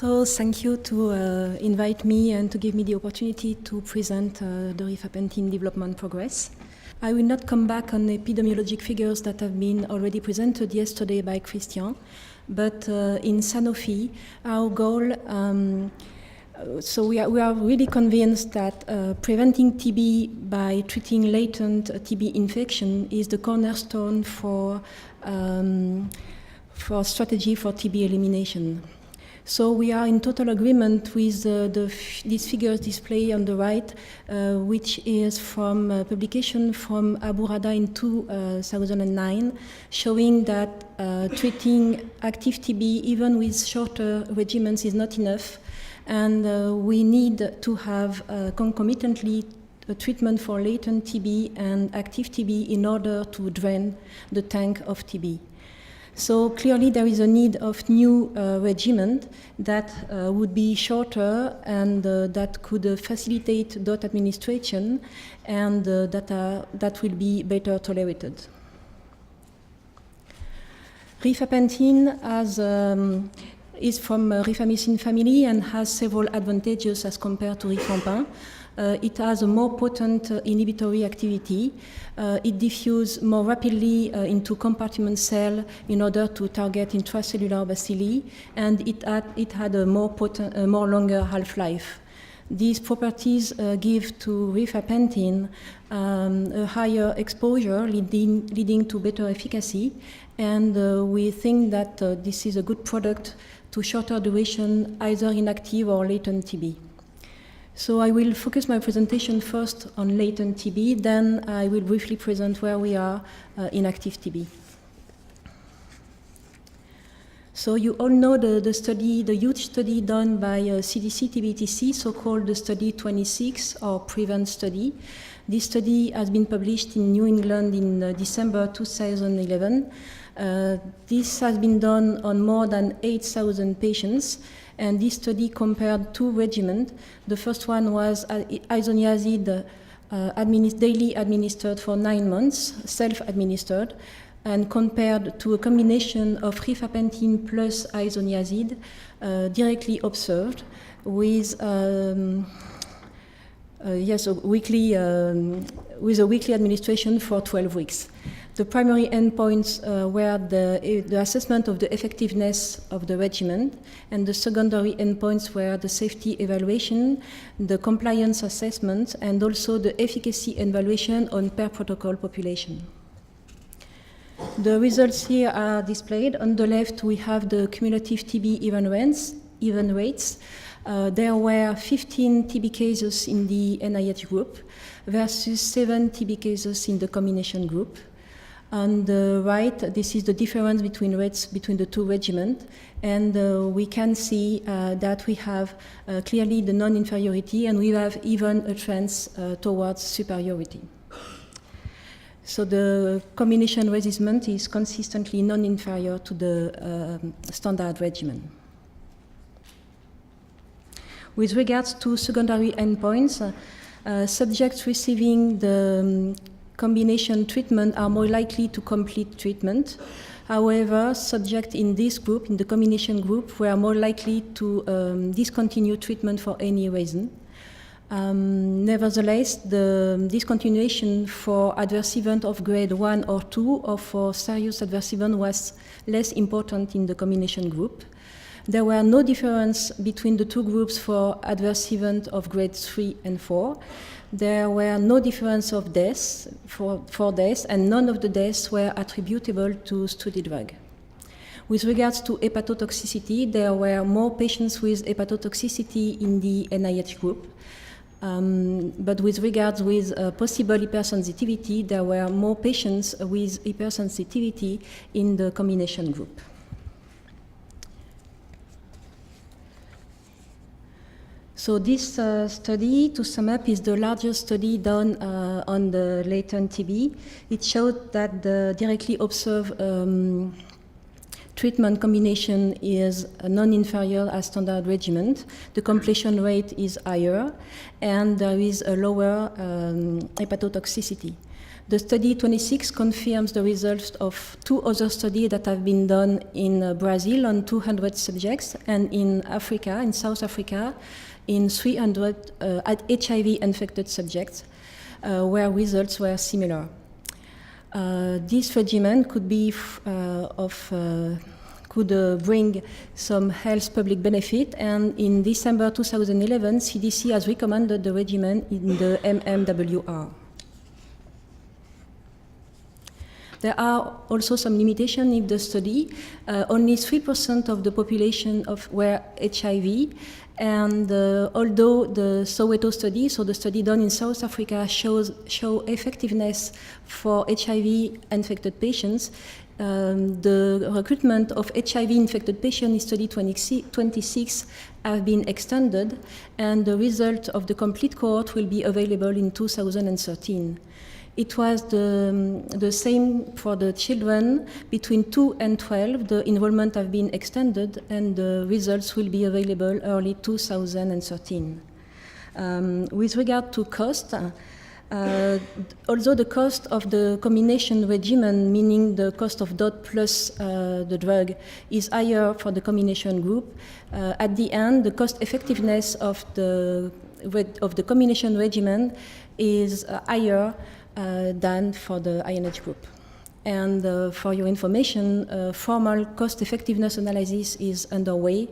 So thank you to invite me and to give me the opportunity to present the rifampicin development progress. I will not come back on epidemiologic figures that have been already presented yesterday by Christian, but in Sanofi, our goal, so we are really convinced that preventing TB by treating latent TB infection is the cornerstone for strategy for TB elimination. So we are in total agreement with these figures displayed on the right, which is from publication from Abu Rada in 2009, showing that treating active TB even with shorter regimens is not enough, and we need to have concomitantly a treatment for latent TB and active TB in order to drain the tank of TB. So clearly there is a need of new regimen that would be shorter and that could facilitate dose administration and that will be better tolerated. Rifampicin is from rifamycin family and has several advantages as compared to rifampin. It has a more potent inhibitory activity. It diffuses more rapidly into compartment cell in order to target intracellular bacilli, and it had a more longer half-life. These properties give to rifampicin a higher exposure, leading to better efficacy, and we think that this is a good product to shorter duration, either inactive or latent TB. So I will focus my presentation first on latent TB, then I will briefly present where we are in active TB. So you all know the huge study done by CDC TBTC, so-called the study 26 or PREVENT study. This study has been published in New England in December 2011. This has been done on more than 8,000 patients. And this study compared two regimens. The first one was isoniazid daily administered for 9 months, self-administered, and compared to a combination of rifampicin plus isoniazid directly observed with with a weekly administration for 12 weeks. The primary endpoints were the assessment of the effectiveness of the regimen, and the secondary endpoints were the safety evaluation, the compliance assessment, and also the efficacy evaluation on per protocol population. The results here are displayed. On the left, we have the cumulative TB event rates. There were 15 TB cases in the NIH group versus 7 TB cases in the combination group. On the right, this is the difference between rates between the two regimens, and we can see that we have clearly the non-inferiority, and we have even a trend towards superiority. So the combination resistance is consistently non-inferior to the standard regimen. With regards to secondary endpoints, subjects receiving the combination treatment are more likely to complete treatment. However, subjects in this group, in the combination group, were more likely to discontinue treatment for any reason. Nevertheless, the discontinuation for adverse event of grade 1 or 2 or for serious adverse event was less important in the combination group. There were no difference between the two groups for adverse event of grade 3 and 4. There were no difference of deaths for deaths, and none of the deaths were attributable to study drug. With regards to hepatotoxicity, there were more patients with hepatotoxicity in the NIH group. But with regards with possible hypersensitivity, there were more patients with hypersensitivity in the combination group. So this study, to sum up, is the largest study done on the latent TB. It showed that the directly observed treatment combination is non-inferior as standard regimen. The completion rate is higher, and there is a lower hepatotoxicity. The study 26 confirms the results of 2 other studies that have been done in Brazil on 200 subjects, and in Africa, in South Africa, in 300 HIV-infected subjects, where results were similar. This regimen could be could bring some health public benefit, and in December 2011, CDC has recommended the regimen in the MMWR. There are also some limitations in the study. Only 3% of the population were HIV, and although the Soweto study, so the study done in South Africa, show effectiveness for HIV-infected patients, the recruitment of HIV-infected patients in study 26 have been extended, and the result of the complete cohort will be available in 2013. It was the same for the children between 2 and 12. The enrollment have been extended, and the results will be available early 2013. With regard to cost, although the cost of the combination regimen, meaning the cost of DOT plus the drug, is higher for the combination group, at the end, the cost effectiveness of the combination regimen is higher than for the INH group. And for your information, formal cost effectiveness analysis is underway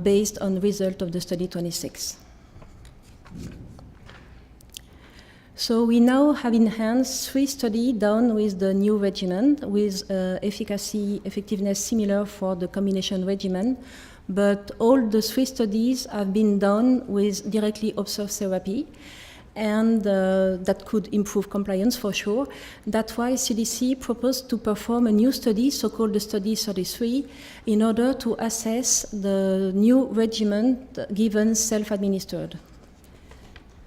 based on the result of the study 26. So we now have in hands 3 studies done with the new regimen, with effectiveness similar for the combination regimen, but all the 3 studies have been done with directly observed therapy, and that could improve compliance for sure. That's why CDC proposed to perform a new study, so-called the Study 33, in order to assess the new regimen given self-administered.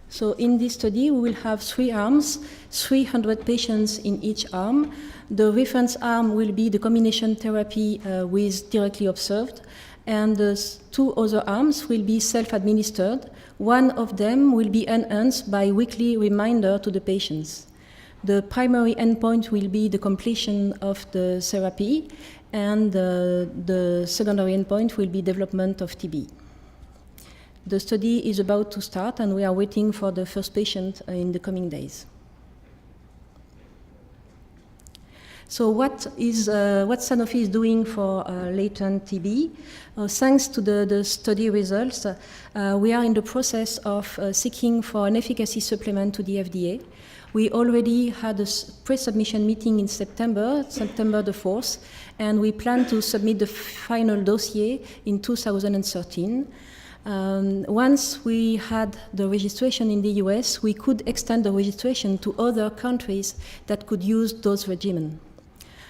So in this study, we will have 3 arms, 300 patients in each arm. The reference arm will be the combination therapy with directly observed, and the 2 other arms will be self-administered. One of them will be enhanced by weekly reminder to the patients. The primary endpoint will be the completion of the therapy, and the secondary endpoint will be development of TB. The study is about to start, and we are waiting for the first patient in the coming days. So what Sanofi is doing for latent TB? Thanks to the study results, we are in the process of seeking for an efficacy supplement to the FDA. We already had a pre-submission meeting in September the 4th, and we plan to submit the final dossier in 2013. Once we had the registration in the US, we could extend the registration to other countries that could use those regimen.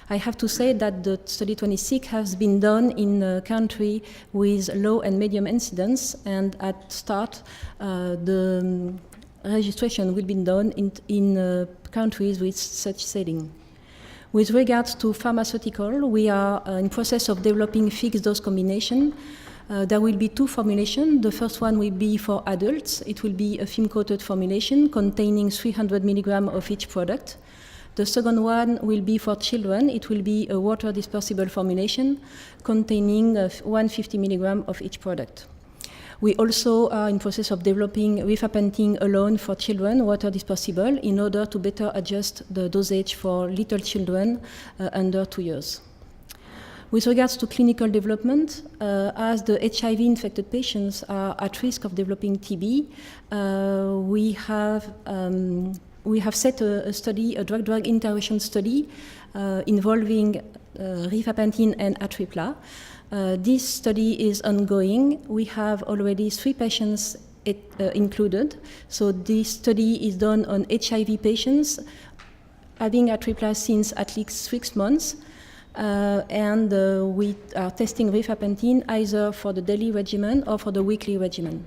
I have to say that the study 26 has been done in a country with low and medium incidence, and at start, the registration will be done in countries with such setting. With regards to pharmaceutical, we are in process of developing fixed dose combination. There will be 2 formulations. The first one will be for adults. It will be a film-coated formulation containing 300 milligrams of each product. The second one will be for children. It will be a water dispersible formulation containing 150 milligrams of each product. We also are in process of developing rifampicin alone for children, water dispersible, in order to better adjust the dosage for little children under 2 years. With regards to clinical development, as the HIV-infected patients are at risk of developing TB, we have set a study, a drug-drug interaction study involving rifampicin and atripla. This study is ongoing. We have already 3 patients included. So this study is done on HIV patients having atripla since at least 6 months. We are testing rifampicin either for the daily regimen or for the weekly regimen.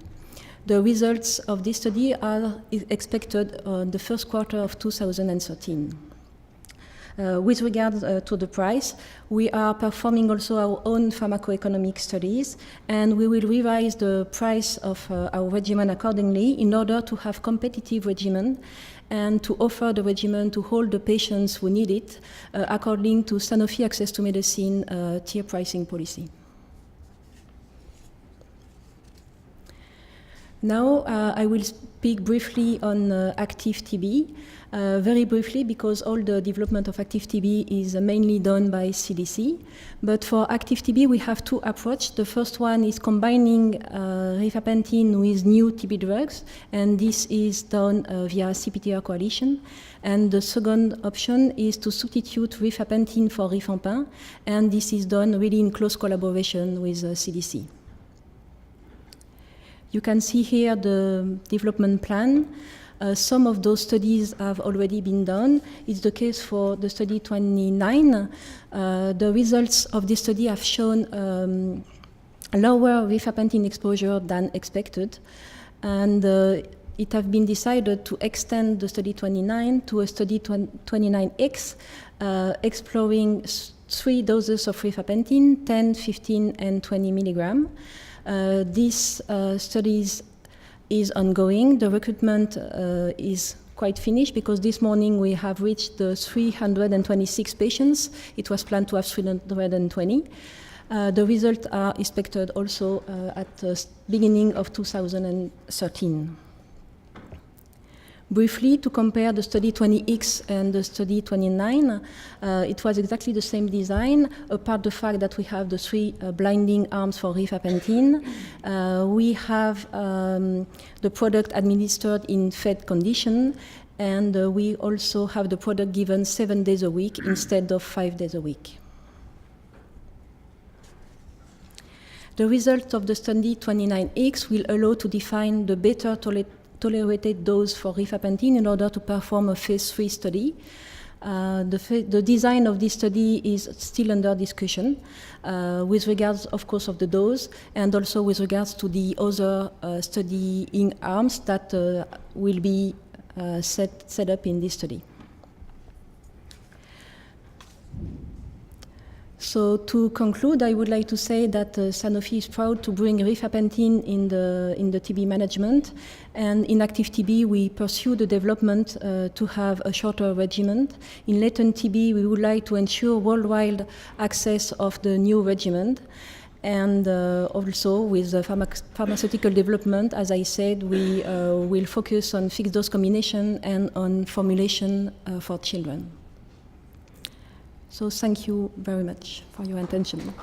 The results of this study are expected in the first quarter of 2013. With regard to the price, we are performing also our own pharmacoeconomic studies, and we will revise the price of our regimen accordingly in order to have competitive regimen and to offer the regimen to all the patients who need it, according to Sanofi Access to Medicine tier pricing policy. Now I will speak briefly on active TB, very briefly because all the development of active TB is mainly done by CDC. But for active TB we have two approaches. The first one is combining rifampicin with new TB drugs, and this is done via CPR coalition. And the second option is to substitute rifampicin for rifampin, and this is done really in close collaboration with CDC. You can see here the development plan. Some of those studies have already been done. It's the case for the study 29. The results of this study have shown lower rifampicin exposure than expected. And it has been decided to extend the study 29 to a study 29X, exploring 3 doses of rifampicin, 10, 15, and 20 milligram. This study is ongoing. The recruitment is quite finished because this morning we have reached the 326 patients. It was planned to have 320. The results are expected also at the beginning of 2013. Briefly, to compare the study 20X and the study 29, it was exactly the same design, apart the fact that we have the 3 blinding arms for rifampicin. We have the product administered in fed condition, and we also have the product given 7 days a week instead of 5 days a week. The results of the study 29X will allow to define the better tolerated dose for rifampicin in order to perform a phase 3 study. The design of this study is still under discussion with regards, of course, of the dose and also with regards to the other studying arms that will be set up in this study. So to conclude, I would like to say that Sanofi is proud to bring rifampicin in the TB management, and in active TB we pursue the development to have a shorter regimen. In latent TB we would like to ensure worldwide access of the new regimen, and also with the pharmaceutical development, as I said, we will focus on fixed dose combination and on formulation for children. So thank you very much for your attention.